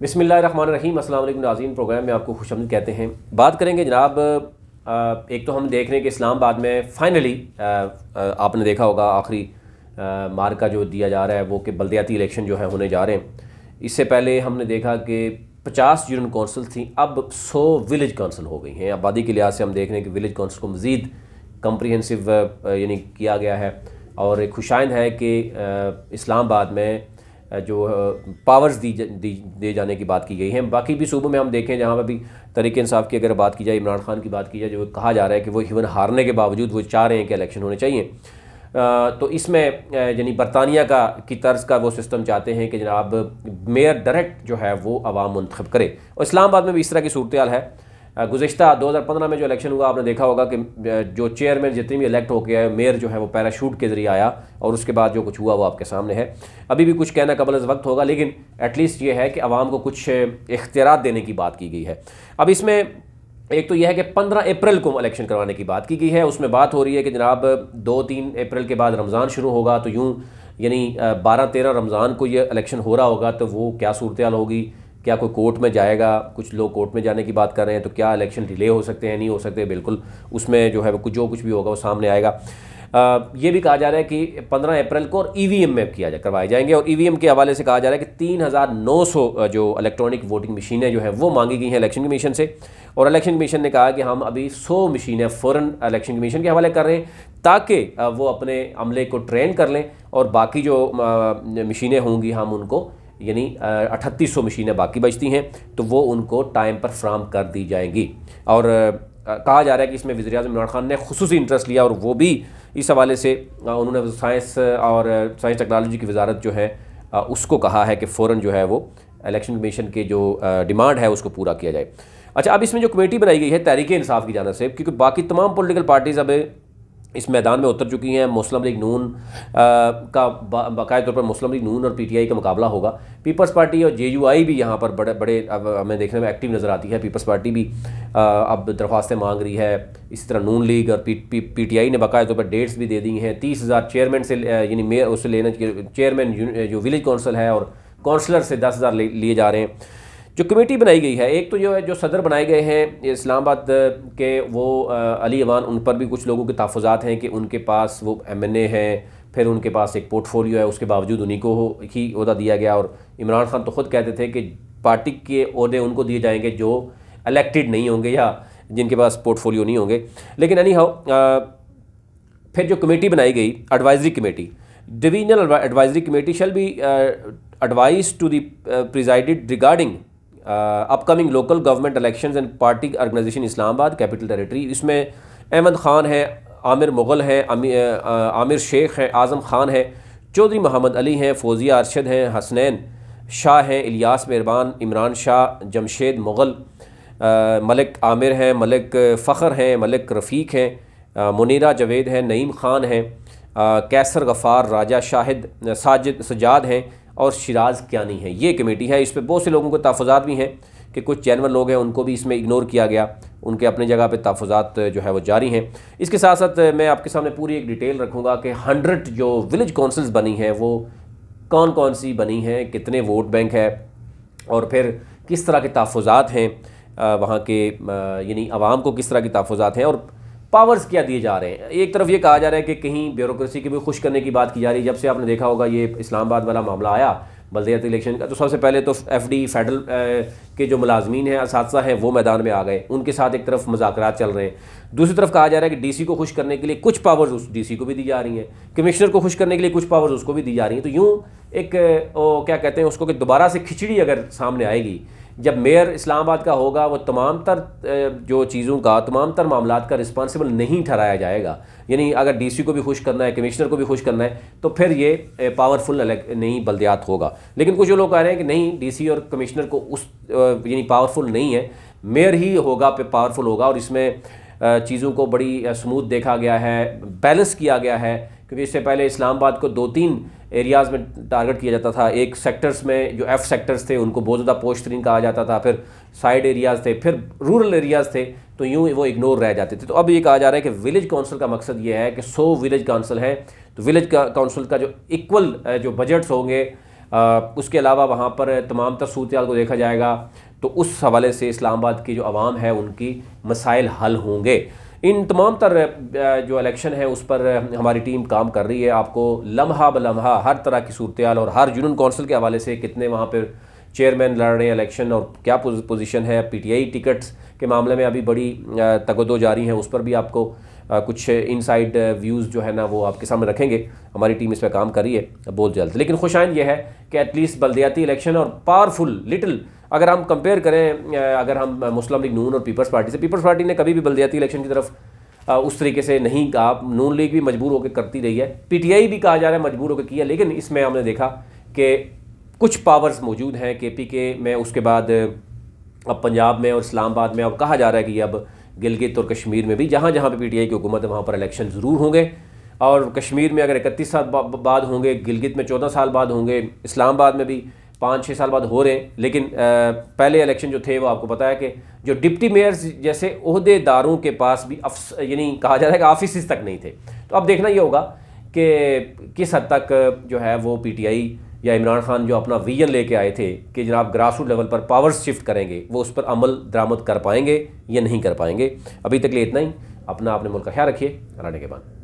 बिस्मिल्लाहिर्रहमानिर्रहीम। अस्सलाम वालेकुम नाज़रीन, प्रोग्राम में आपको खुशामदीद कहते हैं। बात करेंगे जनाब, एक तो हम देख रहे हैं कि इस्लामाबाद में फ़ाइनली आपने देखा होगा आखिरी मार्का जो दिया जा रहा है वो कि बल्दियाती इलेक्शन जो है होने जा रहे हैं। इससे पहले हमने देखा कि 50 यूनियन कौंसल थी, अब 100 विलेज कौंसल हो गई हैं। आबादी के लिहाज से हम देख रहे हैं कि विलेज कौंसल को मज़ीद कम्प्रीहेंसिव यानी किया गया है। और एक खुशाइंद है कि इस्लामाबाद में जो पावर्स दे जाने की बात की गई है। बाकी भी सूबों में हम देखें जहाँ पर भी तहरीक इंसाफ की अगर बात की जाए, इमरान खान की बात की जाए, जो कहा जा रहा है कि वो इवन हारने के बावजूद वो चाह रहे हैं कि इलेक्शन होने चाहिए। तो इसमें यानी बरतानिया की तर्ज का वो सिस्टम चाहते हैं कि जनाब मेयर डायरेक्ट जो है वो आवाम मुंतखब करे। और इस्लामाबाद में भी इस तरह की सूरत हाल है। गुज़िश्ता 2015 में जो इलेक्शन हुआ, आपने देखा होगा कि जो चेयरमैन जितने भी इलेक्ट होकर आए, मेयर जो है वो पैराशूट के ज़रिए आया और उसके बाद जो कुछ हुआ वो आपके सामने है। अभी भी कुछ कहना कबल अज़ वक्त होगा, लेकिन एटलीस्ट ये है कि आवाम को कुछ इख्तियारात देने की बात की गई है। अब इसमें एक तो यह है कि 15 अप्रैल को इलेक्शन करवाने की बात की गई है। उसमें बात हो रही है कि जनाब 2-3 अप्रैल के बाद रमज़ान शुरू होगा, तो यूँ यानी 12-13 रमज़ान को ये इलेक्शन हो रहा होगा, तो वो क्या सूरत हाल होगी। क्या कोई कोर्ट में जाएगा? कुछ लोग कोर्ट में जाने की बात कर रहे हैं, तो क्या इलेक्शन डिले हो सकते हैं, नहीं हो सकते? बिल्कुल उसमें जो है वो जो कुछ भी होगा वो सामने आएगा। ये भी कहा जा रहा है कि 15 अप्रैल को और ईवीएम में करवाए जाएंगे। और ईवीएम के हवाले से कहा जा रहा है कि 3900 जो इलेक्ट्रॉनिक वोटिंग मशीनें जो है वो मांगी गई हैं इलेक्शन कमीशन से। और इलेक्शन कमीशन ने कहा कि हम अभी 100 मशीनें फ़ौरन इलेक्शन कमीशन के हवाले कर रहे हैं, ताकि वो अपने अमले को ट्रेन कर लें और बाकी जो मशीनें होंगी हम उनको यानी 3800 मशीनें बाकी बचती हैं तो वो उनको टाइम पर फ्राहम कर दी जाएंगी। और कहा जा रहा है कि इसमें वज़ीर-ए-आज़म इमरान खान ने खुसूसी इंटरेस्ट लिया और वो भी इस हवाले से उन्होंने साइंस और साइंस टेक्नोलॉजी की वजारत जो है उसको कहा है कि फ़ौरन जो है वो इलेक्शन कमीशन के जो डिमांड है उसको पूरा किया जाए। अच्छा, अब इसमें जो कमेटी बनाई गई है तहरीक इंसाफ की जानिब से, क्योंकि बाकी तमाम पॉलिटिकल पार्टीज़ अब इस मैदान में उतर चुकी हैं। मुस्लिम लीग नून का बाकायदा तौर पर मुस्लिम लीग नून और पीटीआई का मुकाबला होगा। पीपल्स पार्टी और जेयूआई भी यहाँ पर बड़े अब हमें देखने में एक्टिव नज़र आती है। पीपल्स पार्टी भी अब दरख्वास्तें मांग रही है। इसी तरह नून लीग और पीटीआई ने बाकायदा तौर पर डेट्स भी दे दी हैं। 30,000 चेयरमैन से यानी मेयर उससे लेने, चेयरमैन जो विलेज कौंसल है और कौंसलर से 10,000 लिए जा रहे हैं। जो कमेटी बनाई गई है, एक तो जो सदर बनाए गए हैं इस्लामाबाद के वो अली अवान, उन पर भी कुछ लोगों के तहफ़्फ़ुज़ात हैं कि उनके पास वो एमएनए हैं, फिर उनके पास एक पोर्टफोलियो है, उसके बावजूद उन्हीं को ही ओहदा दिया गया। और इमरान खान तो ख़ुद कहते थे कि पार्टी के ओहदे उनको दिए जाएंगे जो इलेक्टेड नहीं होंगे या जिनके पास पोर्टफोलियो नहीं होंगे। लेकिन एनी हाउ फिर जो कमेटी बनाई गई, advisory committee, divisional advisory committee shall be advise to the presided regarding upcoming local government elections and party organisation Islamabad capital territory. इसमें अहमद ख़ान है, आमिर मुग़ल है, आमिर शेख है, आज़म ख़ान है, चौधरी मोहम्मद अली हैं, फौजिया अरशद हैं, हसनैन शाह हैं, इलियास मेहरबान, इमरान शाह, जमशेद मुग़ल, मलिक आमिर हैं, मलिक फ़ख्र हैं, मलिक रफ़ीक हैं, मुनीरा जवेद हैं, नईम ख़ान हैं, कैसर गफ़ार, राजा शाहिद, सजाद हैं और शिराज़ क्यानी है। ये कमेटी है। इस पर बहुत से लोगों को तहफ़्फ़ुज़ात भी हैं कि कुछ जेन्युइन लोग हैं उनको भी इसमें इग्नोर किया गया, उनके अपनी जगह पे तहफ़्फ़ुज़ात जो है वो जारी हैं। इसके साथ साथ मैं आपके सामने पूरी एक डिटेल रखूँगा कि 100 जो विलेज कौंसल्स बनी हैं वो कौन कौन सी बनी हैं, कितने वोट बैंक है और फिर किस तरह के तहफ़्फ़ुज़ात हैं वहाँ के, यानी आवाम को किस तरह के तहफ़्फ़ुज़ात हैं और पावर्स क्या दिए जा रहे हैं। एक तरफ ये कहा जा रहा है कि कहीं ब्यूरोक्रेसी की भी खुश करने की बात की जा रही है। जब से आपने देखा होगा ये इस्लामाबाद वाला मामला आया बल्दियाती इलेक्शन का, तो सबसे पहले तो एफडी फेडरल के जो मुलाजमीन हैं, असातिज़ा हैं, वो मैदान में आ गए। उनके साथ एक तरफ मुज़ाकरात चल रहे हैं, दूसरी तरफ कहा जा रहा है कि डीसी को खुश करने के लिए कुछ पावर्स उस डीसी को भी दी जा रही हैं, कमिश्नर को खुश करने के लिए कुछ पावर्स उसको भी दी जा रही हैं। तो यूँ एक क्या कहते हैं उसको कि दोबारा से खिचड़ी अगर सामने आएगी, जब मेयर इस्लामाबाद का होगा वो तमाम तर जो चीज़ों का, तमाम तर मामलात का रिस्पॉन्सिबल नहीं ठहराया जाएगा। यानी अगर डीसी को भी खुश करना है, कमिश्नर को भी खुश करना है, तो फिर ये पावरफुल नहीं बल्दियात होगा। लेकिन कुछ लोग कह रहे हैं कि नहीं, डीसी और कमिश्नर को उस यानी पावरफुल नहीं है, मेयर ही होगा पावरफुल होगा। और इसमें चीज़ों को बड़ी स्मूथ देखा गया है, बैलेंस किया गया है। क्योंकि इससे पहले इस्लामाबाद को 2-3 एरियाज़ में टारगेट किया जाता था। एक सेक्टर्स में जो एफ़ सेक्टर्स थे उनको बहुत ज़्यादा पोश तरीन कहा जाता था, फिर साइड एरियाज़ थे, फिर रूरल एरियाज़ थे, तो यूँ वो इग्नोर रह जाते थे। तो अब ये कहा जा रहा है कि विलेज काउंसिल का मकसद ये है कि 100 विलेज काउंसिल हैं, तो विलेज काउंसिल का जो इक्वल जो बजट्स होंगे उसके अलावा वहाँ पर तमाम तर सूरत को देखा जाएगा तो उस हवाले से इस्लामाबाद की जो आवाम है उनकी मसाइल हल होंगे। इन तमाम तर जो इलेक्शन है उस पर हमारी टीम काम कर रही है। आपको लम्हा ब लम्हा हर तरह की सूरत और हर जुनून कौंसिल के हवाले से कितने वहाँ पर चेयरमैन लड़ रहे हैं इलेक्शन और क्या पोजीशन है, पीटीआई टिकट्स के मामले में अभी बड़ी तगदो जारी है, उस पर भी आपको कुछ इनसाइड व्यूज़ जो है ना वो आपके सामने रखेंगे। हमारी टीम इस पर काम कर रही है बहुत जल्द। लेकिन खुशाइन ये है कि एटलीस्ट बल्दियाती इलेक्शन और पावरफुल लिटिल अगर हम कंपेयर करें, अगर हम मुस्लिम लीग नून और पीपल्स पार्टी से, पीपल्स पार्टी ने कभी भी बल्दियाती इलेक्शन की तरफ उस तरीके से नहीं कहा। नून लीग भी मजबूर होकर करती रही है, पीटीआई भी कहा जा रहा है मजबूर होकर किया, लेकिन इसमें हमने देखा कि कुछ पावर्स मौजूद हैं केपीके में। उसके बाद अब पंजाब में और इस्लामाबाद में अब कहा जा रहा है कि अब गिलगित और कश्मीर में भी जहाँ जहाँ पे पीटीआई की हुकूमत है वहाँ पर इलेक्शन ज़रूर होंगे। और कश्मीर में अगर 31 साल बाद होंगे, गिलगित में 14 साल बाद होंगे, इस्लामाबाद में भी 5-6 साल बाद हो रहे हैं। लेकिन पहले इलेक्शन जो थे वो आपको पता है कि जो डिप्टी मेयर्स जैसे ओहदेदारों के पास भी यानी कहा जा रहा है कि ऑफिस तक नहीं थे। तो अब देखना ये होगा कि किस हद तक जो है वो पीटीआई या इमरान खान जो अपना विजन लेके आए थे कि जनाब ग्रास रूट लेवल पर पावर्स शिफ्ट करेंगे, वो उस पर अमल दरामद कर पाएंगे या नहीं कर पाएंगे। अभी तक लिए इतना ही। अपना अपने मुल्क का ख्याल रखिए। रहने के बाद